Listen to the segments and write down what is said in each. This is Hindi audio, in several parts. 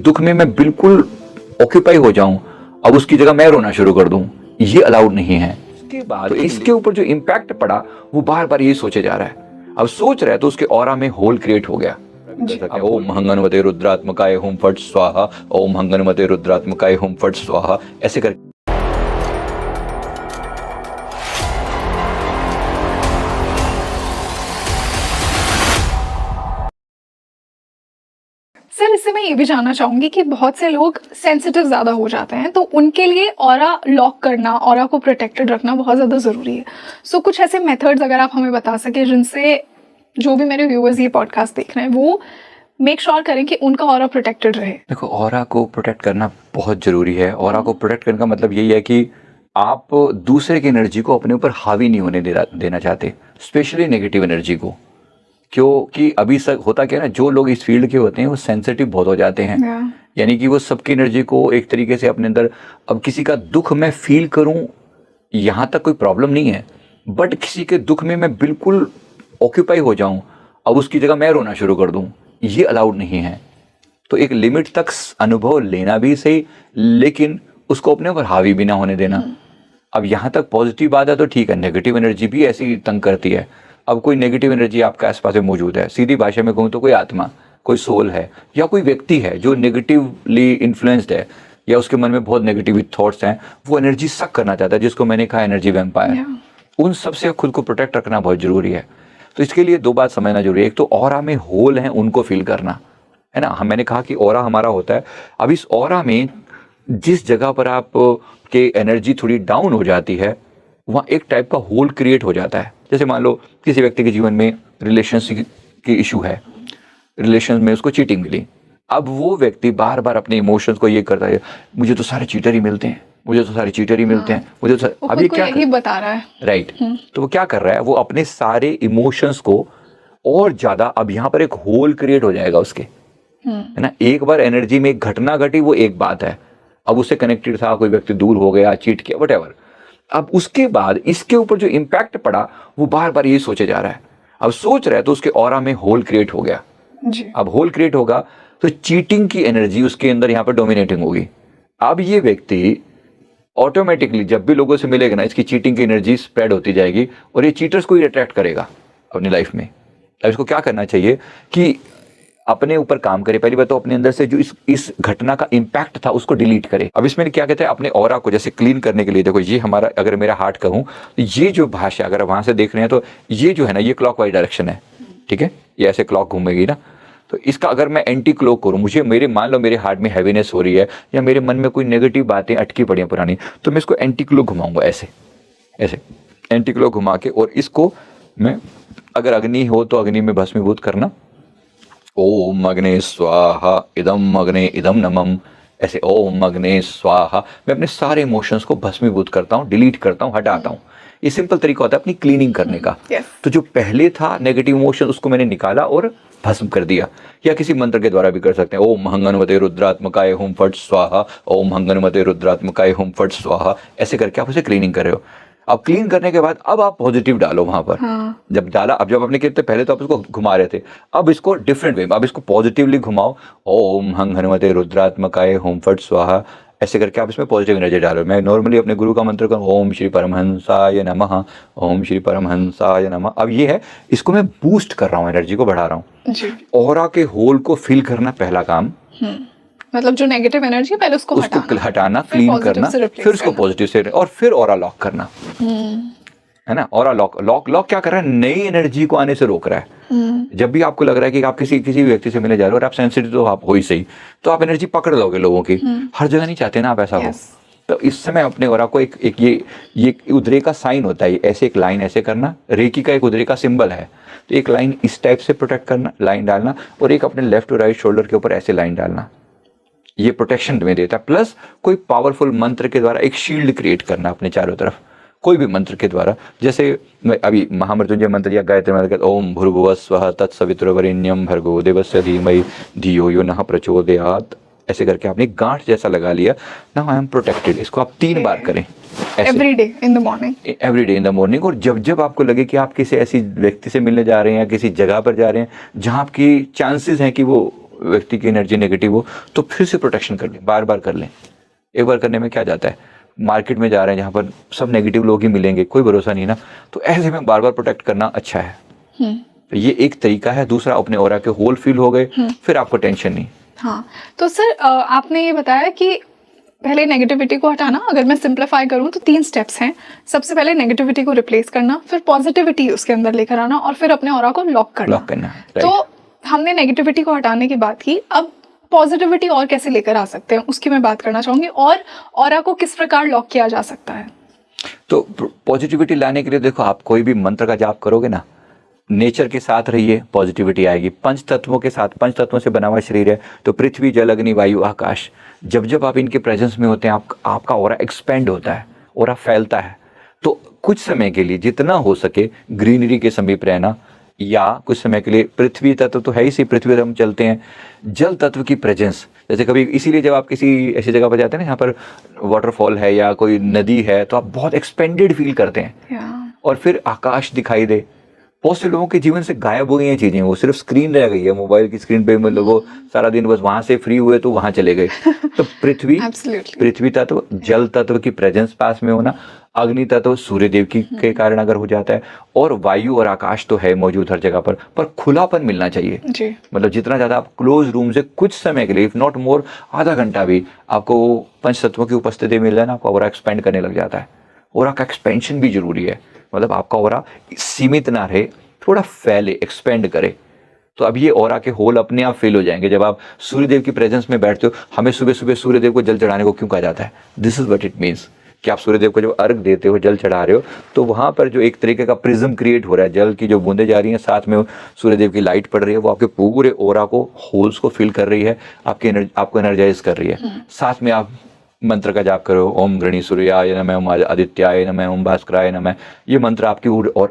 दुख में मैं बिल्कुल ऑक्यूपाई हो जाऊं, अब उसकी जगह मैं रोना शुरू कर दूं, ये अलाउड नहीं है। इसके बाद तो इसके ऊपर जो इम्पैक्ट पड़ा वो बार बार ये सोचे जा रहा है, अब सोच रहा है तो उसके ऑरा में होल क्रिएट हो गया। ओम हंगनवते रुद्रात्मकाय हुम फट स्वाहा, ओम हंगनवते रुद्रात्मकाय हुम फट स्वाहा, ऐसे करके। सर, इससे मैं ये भी जानना चाहूंगी कि बहुत से लोग सेंसिटिव ज़्यादा हो जाते हैं, तो उनके लिए ऑरा लॉक करना, ऑरा को प्रोटेक्टेड रखना बहुत ज़्यादा ज़रूरी है। सो कुछ ऐसे मेथड्स अगर आप हमें बता सकें जिनसे जो भी मेरे व्यूअर्स ये पॉडकास्ट देख रहे हैं वो मेक श्योर करें कि उनका ऑरा प्रोटेक्टेड रहे। देखो, ऑरा को प्रोटेक्ट करना बहुत जरूरी है। ऑरा को प्रोटेक्ट करने का मतलब यही है कि आप दूसरे की एनर्जी को अपने ऊपर हावी नहीं होने देना चाहते, स्पेशली नेगेटिव एनर्जी को। क्योंकि अभी होता क्या है ना, जो लोग इस फील्ड के होते हैं वो सेंसिटिव बहुत हो जाते हैं। यानी कि वो सबकी एनर्जी को एक तरीके से अपने अंदर, अब किसी का दुख मैं फील करूं यहाँ तक कोई प्रॉब्लम नहीं है, बट किसी के दुख में मैं बिल्कुल ऑक्यूपाई हो जाऊं, अब उसकी जगह मैं रोना शुरू कर दूं, ये अलाउड नहीं है। तो एक लिमिट तक अनुभव लेना भी सही, लेकिन उसको अपने ऊपर हावी भी ना होने देना। अब यहाँ तक पॉजिटिव बात है तो ठीक है, नेगेटिव एनर्जी भी ऐसी तंग करती है। अब कोई नेगेटिव एनर्जी आपके आसपास में मौजूद है, सीधी भाषा में कहूँ तो कोई आत्मा, कोई सोल है या कोई व्यक्ति है जो नेगेटिवली इन्फ्लुएंस्ड है या उसके मन में बहुत नेगेटिव थॉट्स हैं, वो एनर्जी सक करना चाहता है, जिसको मैंने कहा एनर्जी वैम्पायर। उन सब से खुद को प्रोटेक्ट रखना बहुत जरूरी है। तो इसके लिए दो बात समझना जरूरी है। एक तो ऑरा में होल है उनको फील करना है ना, मैंने कहा कि ऑरा हमारा होता है। अब इस ऑरा में जिस जगह पर आप के एनर्जी थोड़ी डाउन हो जाती है वहाँ एक टाइप का होल क्रिएट हो जाता है। जैसे मान लो किसी व्यक्ति के जीवन में रिलेशनशिप की इशू है, रिलेशन में उसको चीटिंग मिली, अब वो व्यक्ति बार बार अपने इमोशंस को ये करता है, मुझे तो सारे चीटर ही मिलते हैं, मुझे तो सारे चीटर ही मिलते हैं, मुझे तो अब ये क्या बता रहा है, राइट। तो वो क्या कर रहा है, वो अपने सारे इमोशंस को और ज्यादा, अब यहाँ पर एक होल क्रिएट हो जाएगा उसके, है ना। एक बार एनर्जी में एक घटना घटी वो एक बात है, अब उससे कनेक्टेड था, कोई व्यक्ति दूर हो गया, चीट किया, व्हाटएवर। अब उसके बाद इसके ऊपर जो इम्पैक्ट पड़ा वो बार बार ये सोचे जा रहा है, अब सोच रहा है तो उसके ऑरा में होल क्रिएट हो गया जी। अब होल क्रिएट होगा तो चीटिंग की एनर्जी उसके अंदर यहाँ पर डोमिनेटिंग होगी। अब ये व्यक्ति ऑटोमेटिकली जब भी लोगों से मिलेगा ना, इसकी चीटिंग की एनर्जी स्प्रेड होती जाएगी और ये चीटर्स को ही अट्रैक्ट करेगा अपनी लाइफ में। अब इसको क्या करना चाहिए कि अपने ऊपर काम करे। पहली बात तो अपने अंदर से जो इस घटना का इम्पैक्ट था उसको डिलीट करे। अब इसमें क्या कहते हैं, अपने ऑरा को जैसे क्लीन करने के लिए, देखो ये हमारा, अगर मेरा हार्ट कहूँ तो ये जो भाषा अगर वहां से देख रहे हैं तो ये जो है ना, ये क्लॉकवाइज डायरेक्शन है, ठीक है, ये ऐसे क्लॉक घूमेगी ना। तो इसका अगर मैं एंटी क्लॉक करूँ, मान लो मेरे हार्ट में हैवीनेस हो रही है या मेरे मन में कोई नेगेटिव बातें अटकी पड़ी हैं पुरानी, तो मैं इसको एंटी क्लॉक घुमाऊंगा, ऐसे ऐसे एंटी क्लॉक घुमा के, और इसको मैं, अगर अग्नि हो तो अग्नि में भस्मीभूत करना, ओम अग्ने स्वाहा इदम अग्ने इदम नमम, ऐसे ओम अग्ने स्वाहा। मैं अपने सारे इमोशंस को भस्मीभूत करता हूँ, डिलीट करता हूँ, हटाता हूँ। ये सिंपल तरीका होता है अपनी क्लीनिंग करने का। तो जो पहले था नेगेटिव इमोशन उसको मैंने निकाला और भस्म कर दिया। या किसी मंत्र के द्वारा भी कर सकते हैं, ओम हंगनवते रुद्रात्मकाय हुम फट स्वाहा, ओम हंगनवते रुद्रात्मकाय हुम फट स्वाहा, ऐसे करके आप उसे क्लीनिंग कर रहे हो। अब क्लीन करने के बाद अब आप पॉजिटिव डालो वहां पर। जब डाला, अब जब आपने कहते पहले तो आप इसको घुमा रहे थे, अब इसको डिफरेंट वे, अब इसको पॉजिटिवली घुमाओ, ओम हंगनवते रुद्रात्मकाय हुम फट स्वाहा, ऐसे करके आप इसमें पॉजिटिव एनर्जी डालो। मैं नॉर्मली अपने गुरु का मंत्र करूँ, ओम श्री परमहंसाय नमः, ओम श्री परमहंसाय नमः। अब ये है, इसको मैं बूस्ट कर रहा हूँ, एनर्जी को बढ़ा रहा हूँ। ऑरा के होल को फिल करना पहला काम, मतलब जो नेगेटिव एनर्जी पहले उसको हटाना, क्लीन करना, फिर उसको पॉजिटिव से, और फिर ऑरा लॉक करना, है ना। ऑरा लॉक क्या कर रहा है, नई एनर्जी को आने से रोक रहा है। जब भी आपको लग रहा है कि आप किसी व्यक्ति से मिलने जा रहे हो और आप सेंसिटिव तो आप हो ही सही, तो आप एनर्जी पकड़ लोगे लोगों की। हर जगह नहीं चाहते ना आप ऐसा हो। तो इस समय अपने ऑरा को एक ये उदरे का साइन होता है, ऐसे एक लाइन ऐसे करना, रेकी का एक उदरे का सिंबल है, तो एक लाइन इस टाइप से प्रोटेक्ट करना, लाइन डालना, और एक अपने लेफ्ट और राइट शोल्डर के ऊपर ऐसे लाइन डालना, ये प्रोटेक्शन में देता है। प्लस कोई पावरफुल मंत्र के द्वारा एक शील्ड क्रिएट करना अपने चारों तरफ, कोई भी मंत्र के द्वारा। जैसे अभी महामृत्युंजय मंत्र या गायत्री मंत्र, ओम भूर्भुवः स्वः तत्सवितुर्वरेण्यं भर्गो देवस्य धीमहि धियो यो नः प्रचोदयात्, ऐसे करके आपने गांठ जैसा लगा लिया। Now I am protected. इसको आप 3 बार करें, every day in the morning. और जब जब आपको लगे कि आप किसी ऐसी व्यक्ति से मिलने जा रहे हैं या किसी जगह पर जा रहे हैं जहां आपकी चांसेस हैं कि वो व्यक्ति की एनर्जी नेगेटिव हो तो फिर से प्रोटेक्शन कर लें, बार बार कर लें। एक बार करने में क्या जाता है, मार्केट में जा रहे हैं जहाँ पर सब नेगेटिव लोग ही मिलेंगे, कोई भरोसा नहीं ना, तो ऐसे में बार बार प्रोटेक्ट करना अच्छा है। तो ये एक तरीका है। दूसरा, अपने ऑरा के होल फील हो गए, फिर आपको टेंशन नहीं। हाँ, तो सर आपने ये बताया कि पहले नेगेटिविटी को हटाना, अगर मैं सिंप्लीफाई करूँ तो 3 स्टेप्स हैं। सबसे पहले नेगेटिविटी को रिप्लेस करना, फिर पॉजिटिविटी उसके अंदर लेकर आना, और फिर अपने ऑरा को लॉक करना। तो हमने नेगेटिविटी को हटाने की बात की, अब पॉजिटिविटी और कैसे लेकर आ सकते हैं उसकी मैं बात करना चाहूंगी, और ऑरा को किस प्रकार लॉक किया जा सकता है। तो पॉजिटिविटी लाने के लिए देखो, आप कोई भी मंत्र का जाप करोगे ना, नेचर के साथ रहिए, पॉजिटिविटी आएगी। पंच तत्वों के साथ, पंच तत्वों से बना हुआ शरीर है, तो पृथ्वी, जल, अग्नि, वायु, आकाश, जब जब आप इनके प्रेजेंस में होते हैं, आपका ऑरा एक्सपेंड होता है, ऑरा फैलता है। तो कुछ समय के लिए जितना हो सके ग्रीनरी के समीप रहना, या कुछ समय के लिए पृथ्वी तत्व तो है ही सी, पृथ्वी पर हम चलते हैं, जल तत्व की प्रेजेंस, जैसे कभी, इसीलिए जब आप किसी ऐसी जगह पर जाते हैं ना जहाँ पर वाटरफॉल है या कोई नदी है, तो आप बहुत एक्सपेंडेड फील करते हैं। और फिर आकाश दिखाई दे। बहुत से लोगों के जीवन से गायब हो गई हैं चीजें, वो सिर्फ स्क्रीन रह गई है, मोबाइल की स्क्रीन पे लोगों सारा दिन बस वहां से फ्री हुए तो वहां चले गए। तो पृथ्वी तत्व, जल तत्व की प्रेजेंस पास में होना, अग्नि तत्व सूर्य देव की के कारण अगर हो जाता है, और वायु और आकाश तो है मौजूद हर जगह पर खुलापन मिलना चाहिए जी। मतलब जितना ज्यादा आप क्लोज रूम से कुछ समय के लिए, इफ नॉट मोर, आधा घंटा भी आपको पंच तत्वों की उपस्थिति मिल जाए ना, आपका ऑरा एक्सपेंड करने लग जाता है। ऑरा का एक्सपेंशन भी जरूरी है, मतलब आपका ऑरा सीमित ना रहे, थोड़ा फैले, एक्सपेंड करे। तो अब ये ऑरा के होल अपने आप फिल हो जाएंगे। जब आप सूर्यदेव की प्रेजेंस में बैठते हो, हमें सुबह सुबह सूर्यदेव को जल चढ़ाने को क्यों कहा जाता है? This is what it means कि आप सूर्यदेव को जब अर्घ देते हो, जल चढ़ा रहे हो, तो वहां पर जो एक तरीके का प्रिज्म क्रिएट हो रहा है, जल की जो बूंदें जा रही हैं, साथ में सूर्यदेव की लाइट पड़ रही है, वो आपके पूरे ऑरा को, होल्स को फिल कर रही है, आपको एनर्जाइज कर रही है। साथ में आप मंत्र का जाप करो, ओम गृणी सूर्याय नमः, ओम आदित्याय नमः, ओम भास्कराय नमः। ये मंत्र आपकी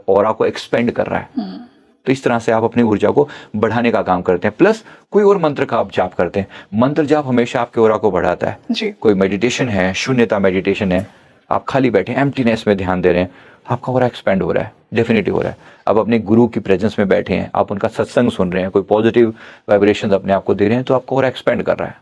ऑरा को एक्सपेंड कर रहा है। तो इस तरह से आप अपनी ऊर्जा को बढ़ाने का काम करते हैं। प्लस कोई और मंत्र का आप जाप करते हैं। मंत्र जाप हमेशा आपके ऑरा को बढ़ाता है जी। कोई मेडिटेशन है, शून्यता मेडिटेशन है, आप खाली बैठे, एम्प्टीनेस में ध्यान दे रहे हैं, आपका ऑरा एक्सपेंड हो रहा है, डेफिनेटली हो रहा है। अब अपने गुरु की प्रेजेंस में बैठे हैं, आप उनका सत्संग सुन रहे हैं, कोई पॉजिटिव वाइब्रेशन अपने आप को दे रहे हैं, तो आपका ऑरा एक्सपेंड कर रहा है।